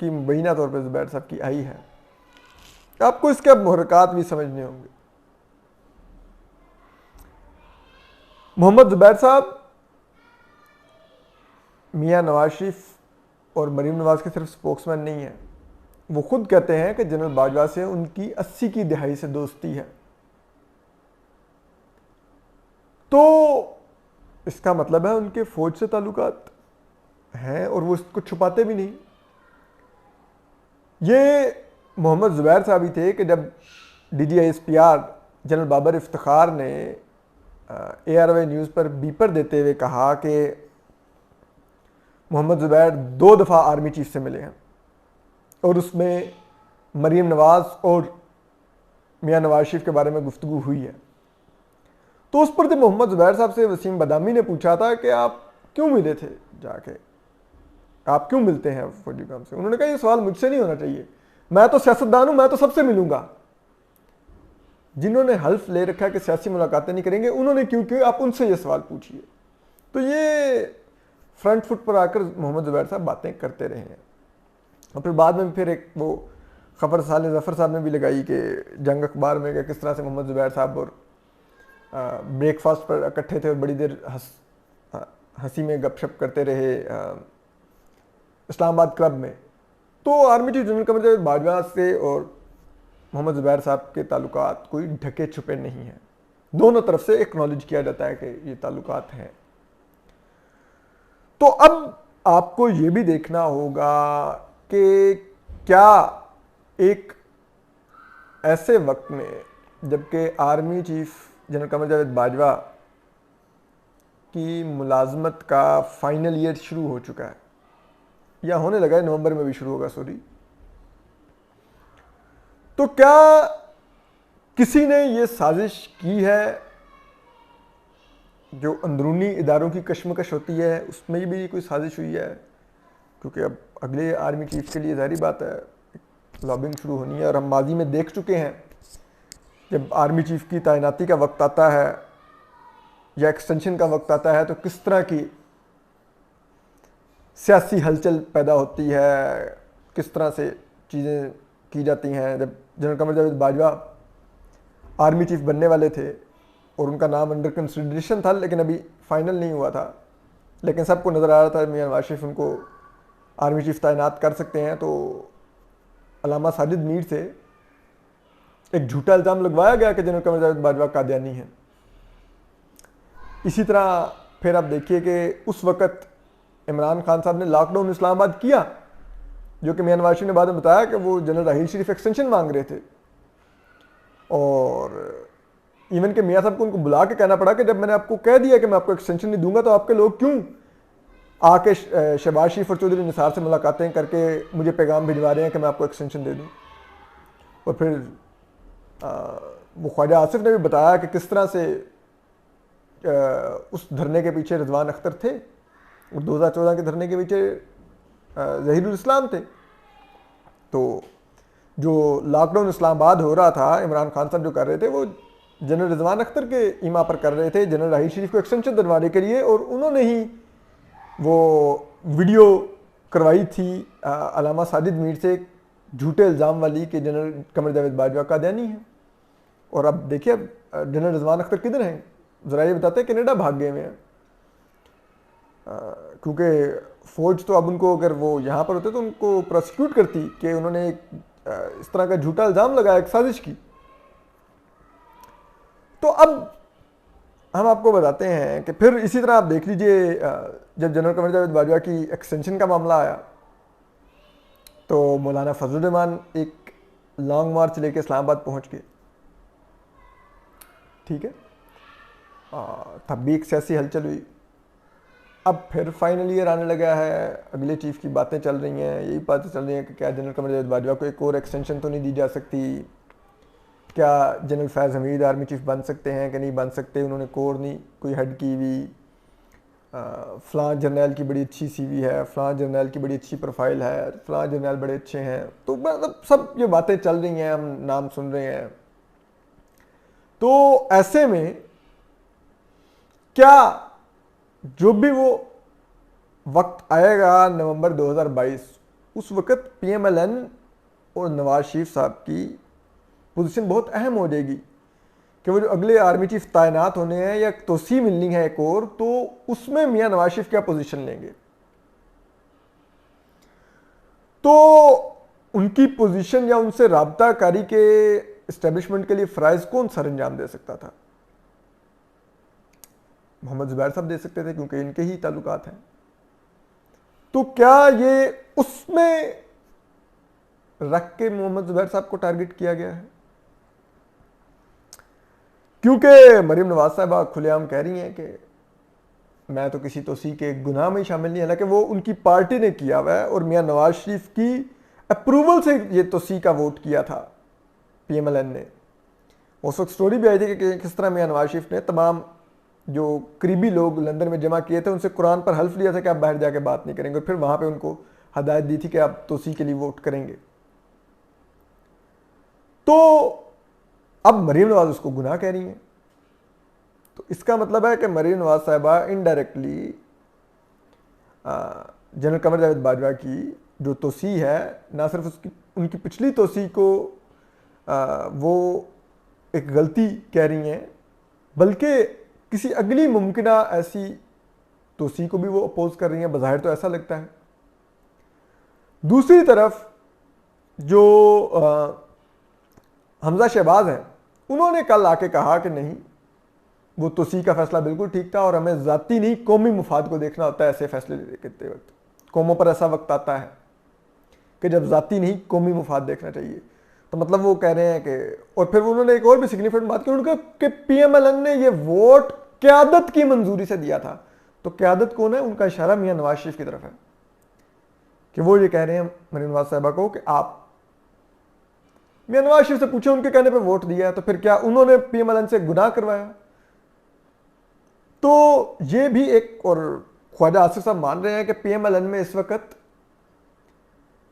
کی مبینہ طور پہ زبیر صاحب کی آئی ہے. آپ کو اس کے اب محرکات بھی سمجھنے ہوں گے. محمد زبیر صاحب میاں نواز شریف اور مریم نواز کے صرف سپوکس مین نہیں ہیں. وہ خود کہتے ہیں کہ جنرل باجوہ سے ان کی 80 کی دہائی سے دوستی ہے. تو اس کا مطلب ہے ان کے فوج سے تعلقات ہیں اور وہ اس کو چھپاتے بھی نہیں. یہ محمد زبیر صاحب ہی تھے کہ جب D G I S P R general Babar Iftikhar نے اے آر وائی نیوز پر بیپر دیتے ہوئے کہا کہ محمد زبیر 2 دفعہ آرمی چیف سے ملے ہیں اور اس میں مریم نواز اور میاں نواز شریف کے بارے میں گفتگو ہوئی ہے. تو اس پر جب محمد زبیر صاحب سے وسیم بدامی نے پوچھا تھا کہ آپ کیوں ملے تھے جا کے, آپ کیوں ملتے ہیں فوجی کام سے, انہوں نے کہا یہ سوال مجھ سے نہیں ہونا چاہیے, میں تو سیاستدان ہوں, میں تو سب سے ملوں گا. جنہوں نے حلف لے رکھا کہ سیاسی ملاقاتیں نہیں کریں گے انہوں نے کیوں آپ ان سے یہ سوال پوچھیے. تو یہ فرنٹ فٹ پر آ کر محمد زبیر صاحب باتیں کرتے رہے ہیں. اور پھر بعد میں پھر ایک وہ خبر صالح ظفر صاحب نے بھی لگائی کہ جنگ اخبار میں کہ کس طرح سے محمد زبیر صاحب اور بریک فاسٹ پر اکٹھے تھے اور بڑی دیر ہنسی میں گپ شپ کرتے رہے اسلام آباد کلب میں. تو army chief general Qamar Javed Bajwa سے اور محمد زبیر صاحب کے تعلقات کوئی ڈھکے چھپے نہیں ہیں, دونوں طرف سے ایکنالج کیا جاتا ہے کہ یہ تعلقات ہیں. تو اب آپ کو یہ بھی دیکھنا ہوگا کہ کیا ایک ایسے وقت میں جبکہ army chief general Qamar Javed Bajwa کی ملازمت کا فائنل ایئر شروع ہو چکا ہے یا ہونے لگا ہے, نومبر میں بھی شروع ہوگا تو کیا کسی نے یہ سازش کی ہے جو اندرونی اداروں کی کشمکش ہوتی ہے اس میں بھی کوئی سازش ہوئی ہے؟ کیونکہ اب اگلے آرمی چیف کے لیے ظاہری بات ہے لابنگ شروع ہونی ہے, اور ہم ماضی میں دیکھ چکے ہیں جب آرمی چیف کی تعیناتی کا وقت آتا ہے یا ایکسٹینشن کا وقت آتا ہے تو کس طرح کی سیاسی ہلچل پیدا ہوتی ہے, کس طرح سے چیزیں کی جاتی ہیں. جب general Qamar Javed Bajwa army chief بننے والے تھے اور ان کا نام انڈر کنسیڈریشن تھا لیکن ابھی فائنل نہیں ہوا تھا, لیکن سب کو نظر آ رہا تھا میاں نواز شریف ان کو آرمی چیف تعینات کر سکتے ہیں, تو علامہ ساجد میر سے ایک جھوٹا الزام لگوایا گیا کہ جنرل قمر جاوید باجوہ قادیانی ہیں. اسی طرح پھر آپ دیکھیے کہ اس وقت عمران خان صاحب نے لاک ڈاؤن اسلام آباد کیا, جو کہ میاں نواز شریف نے بعد میں بتایا کہ وہ جنرل راحیل شریف ایکسٹینشن مانگ رہے تھے, اور ایون کہ میاں صاحب کو ان کو بلا کے کہنا پڑا کہ جب میں نے آپ کو کہہ دیا کہ میں آپ کو ایکسٹینشن نہیں دوں گا تو آپ کے لوگ کیوں آ کے شہباز شریف اور چودھری نثار سے ملاقاتیں کر کے مجھے پیغام بھجوا رہے ہیں کہ میں آپ کو ایکسٹینشن دے دوں. اور پھر وہ خواجہ آصف نے بھی بتایا کہ کس طرح سے اس دھرنے کے پیچھے رضوان اختر تھے اور 2014 کے دھرنے کے پیچھے ظہیر الاسلام تھے. تو جو لاک ڈاؤن اسلام آباد ہو رہا تھا عمران خان صاحب جو کر رہے تھے وہ جنرل رضوان اختر کے ایما پر کر رہے تھے, جنرل راحیل شریف کو ایکسٹینشن دلوانے کے لیے, اور انہوں نے ہی وہ ویڈیو کروائی تھی علامہ ساجد میر سے جھوٹے الزام والی کہ جنرل قمر جاوید باجوہ قادیانی ہیں. اور اب دیکھیے اب جنرل رضوان اختر کدھر ہیں, ذرا یہ بتاتے ہیں کینیڈا بھاگ گئے ہوئے ہیں, کیونکہ فوج تو اب ان کو اگر وہ یہاں پر ہوتے تو ان کو پروسیکیوٹ کرتی کہ انہوں نے اس طرح کا جھوٹا الزام لگایا, ایک سازش کی. تو اب ہم آپ کو بتاتے ہیں کہ پھر اسی طرح آپ دیکھ لیجئے جب جنرل قمر جاوید باجوہ کی ایکسٹینشن کا معاملہ آیا تو مولانا فضل الرحمان ایک لانگ مارچ لے کے اسلام آباد پہنچ گئے, ٹھیک ہے, تب بھی ایک سیاسی ہلچل ہوئی. اب پھر فائنل ایئر آنے لگا ہے, اگلے چیف کی باتیں چل رہی ہیں, یہی باتیں چل رہی ہیں کہ کیا جنرل قمر جاوید باجوہ کو ایک اور ایکسٹینشن تو نہیں دی جا سکتی, کیا جنرل فیض حمید آرمی چیف بن سکتے ہیں کہ نہیں بن سکتے, انہوں نے کور نہیں کوئی ہیڈ کی ہوئی, فلاں جرنیل کی بڑی اچھی سی وی ہے, فلاں جرنیل کی بڑی اچھی پروفائل ہے, فلاں جرنیل بڑے اچھے ہیں. تو مطلب سب یہ باتیں چل رہی ہیں, ہم نام سن رہے ہیں. تو ایسے میں کیا جو بھی وہ وقت آئے گا نومبر 2022 اس وقت پی ایم ایل این اور نواز شریف صاحب کی پوزیشن بہت اہم ہو جائے گی کہ وہ جو اگلے آرمی چیف تعینات ہونے ہیں یا توسیع ملنی ہے ایک اور، تو اس میں میاں نواز شریف کیا پوزیشن لیں گے. تو ان کی پوزیشن یا ان سے رابطہ کاری کے اسٹیبلشمنٹ کے لیے فرائض کون سر انجام دے سکتا تھا؟ محمد زبیر صاحب دے سکتے تھے کیونکہ ان کے ہی تعلقات ہیں. تو کیا یہ اس میں رکھ کے محمد زبیر صاحب کو ٹارگٹ کیا گیا ہے؟ کیونکہ مریم نواز صاحبہ کھلے عام کہہ رہی ہیں کہ میں تو کسی توسیع کے گناہ میں شامل نہیں، حالانکہ وہ ان کی پارٹی نے کیا ہوا ہے اور میاں نواز شریف کی اپروول سے یہ توسیع کا ووٹ کیا تھا پی ایم ایل این نے. اس وقت سٹوری بھی آئی تھی کہ کس طرح میاں نواز شریف نے تمام جو قریبی لوگ لندن میں جمع کیے تھے ان سے قرآن پر حلف لیا تھا کہ آپ باہر جا کے بات نہیں کریں گے، اور پھر وہاں پہ ان کو ہدایت دی تھی کہ آپ توسیع کے لیے ووٹ کریں گے. تو اب مریم نواز اس کو گناہ کہہ رہی ہیں، تو اس کا مطلب ہے کہ مریم نواز صاحبہ انڈائریکٹلی جنرل قمر جاوید باجوہ کی جو توسیع ہے، نہ صرف ان کی پچھلی توسیع کو وہ ایک غلطی کہہ رہی ہیں، بلکہ کسی اگلی ممکنہ ایسی توسیع کو بھی وہ اپوز کر رہی ہیں. بظاہر تو ایسا لگتا ہے. دوسری طرف جو حمزہ شہباز ہیں، انہوں نے کل آ کے کہا کہ نہیں، وہ توسیع کا فیصلہ بالکل ٹھیک تھا اور ہمیں ذاتی نہیں قومی مفاد کو دیکھنا ہوتا ہے ایسے فیصلے لیتے وقت. قوموں پر ایسا وقت آتا ہے کہ جب ذاتی نہیں قومی مفاد دیکھنا چاہیے. تو مطلب وہ کہہ رہے ہیں کہ، اور پھر انہوں نے ایک اور بھی سگنیفیکنٹ بات کی، انہوں نے کہا کہ پی ایم ایل این نے یہ ووٹ قیادت کی منظوری سے دیا تھا. تو قیادت کون ہے؟ ان کا اشارہ میاں نواز شریف کی طرف ہے کہ وہ یہ کہہ رہے ہیں مریم نواز صاحبہ کو کہ آپ میاں نواز شریف سے پوچھیں ان کے کہنے پہ ووٹ دیا ہے، تو پھر کیا انہوں نے پی ایم ایل این سے گناہ کروایا؟ تو یہ بھی ایک، اور خواجہ آصف صاحب مان رہے ہیں کہ پی ایم ایل این میں اس وقت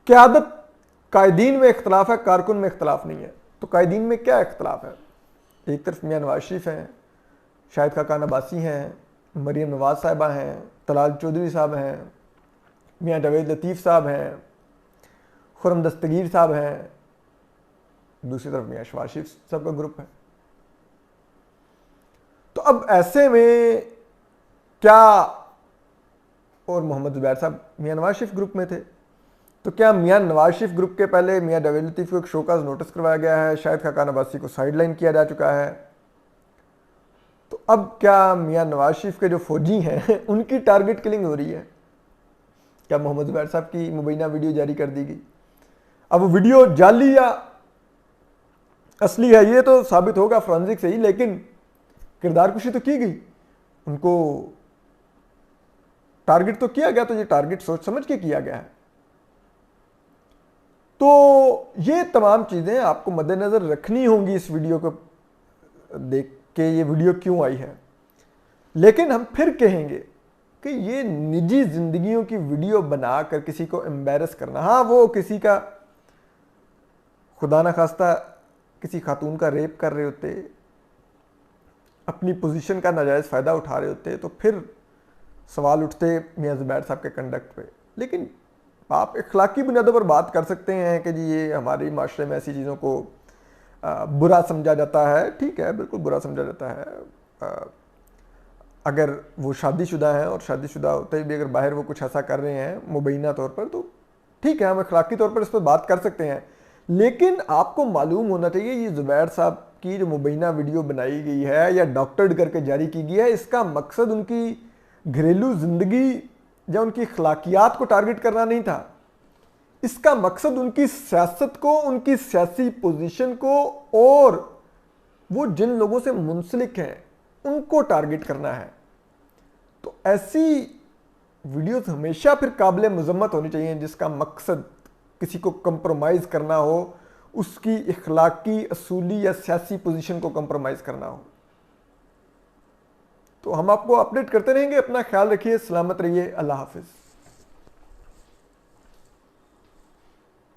قیادت، قائدین میں اختلاف ہے، کارکن میں اختلاف نہیں ہے. تو قائدین میں کیا اختلاف ہے؟ ایک طرف میاں نواز شریف ہیں، شاہد خاقان عباسی ہیں، مریم نواز صاحبہ ہیں، طلال چودھری صاحب ہیں، میاں جاوید لطیف صاحب ہیں، خرم دستگیر صاحب ہیں. دوسری طرف میاں شہباز شریف صاحب کا گروپ ہے. تو اب ایسے میں کیا، اور محمد زبیر صاحب میاں نواز شریف گروپ میں تھے، تو کیا میاں نواز شریف گروپ کے پہلے میاں جاوید لطیف کو ایک شوکاز نوٹس کروایا گیا ہے، شاہد خاقان عباسی کو سائیڈ لائن کیا جا چکا ہے. تو اب کیا میاں نواز شریف کے جو فوجی ہیں ان کی ٹارگٹ کلنگ ہو رہی ہے؟ کیا محمد زبیر صاحب کی مبینہ ویڈیو جاری کر دی گئی؟ اب وہ ویڈیو جعلی یا اصلی ہے یہ تو ثابت ہوگا فرانزک سے ہی، لیکن کردار کشی تو کی گئی، ان کو ٹارگٹ تو کیا گیا. تو یہ ٹارگٹ سوچ سمجھ کے کیا گیا ہے. تو یہ تمام چیزیں آپ کو مد نظر رکھنی ہوں گی اس ویڈیو کو دیکھ کے، یہ ویڈیو کیوں آئی ہے. لیکن ہم پھر کہیں گے کہ یہ نجی زندگیوں کی ویڈیو بنا کر کسی کو امبیرس کرنا، ہاں وہ کسی کا خدا نہ خواستہ کسی خاتون کا ریپ کر رہے ہوتے، اپنی پوزیشن کا ناجائز فائدہ اٹھا رہے ہوتے، تو پھر سوال اٹھتے میاں زبیر صاحب کے کنڈکٹ پہ. لیکن آپ اخلاقی بنیادوں پر بات کر سکتے ہیں کہ جی یہ ہماری معاشرے میں ایسی چیزوں کو برا سمجھا جاتا ہے. ٹھیک ہے، بالکل برا سمجھا جاتا ہے. اگر وہ شادی شدہ ہیں اور شادی شدہ ہوتے بھی اگر باہر وہ کچھ ایسا کر رہے ہیں مبینہ طور پر، تو ٹھیک ہے، ہم اخلاقی طور پر اس پر بات کر سکتے ہیں. لیکن آپ کو معلوم ہونا چاہیے یہ زبیر صاحب کی جو مبینہ ویڈیو بنائی گئی ہے یا ڈاکٹرڈ کر کے جاری کی گئی ہے، اس کا مقصد ان کی گھریلو زندگی یا ان کی اخلاقیات کو ٹارگٹ کرنا نہیں تھا. اس کا مقصد ان کی سیاست کو، ان کی سیاسی پوزیشن کو، اور وہ جن لوگوں سے منسلک ہیں ان کو ٹارگٹ کرنا ہے. تو ایسی ویڈیوز ہمیشہ پھر قابل مذمت ہونی چاہیے جس کا مقصد کسی کو کمپرومائز کرنا ہو، اس کی اخلاقی، اصولی یا سیاسی پوزیشن کو کمپرومائز کرنا ہو. تو ہم آپ کو اپڈیٹ کرتے رہیں گے. اپنا خیال رکھیے، سلامت رہیے. اللہ حافظ.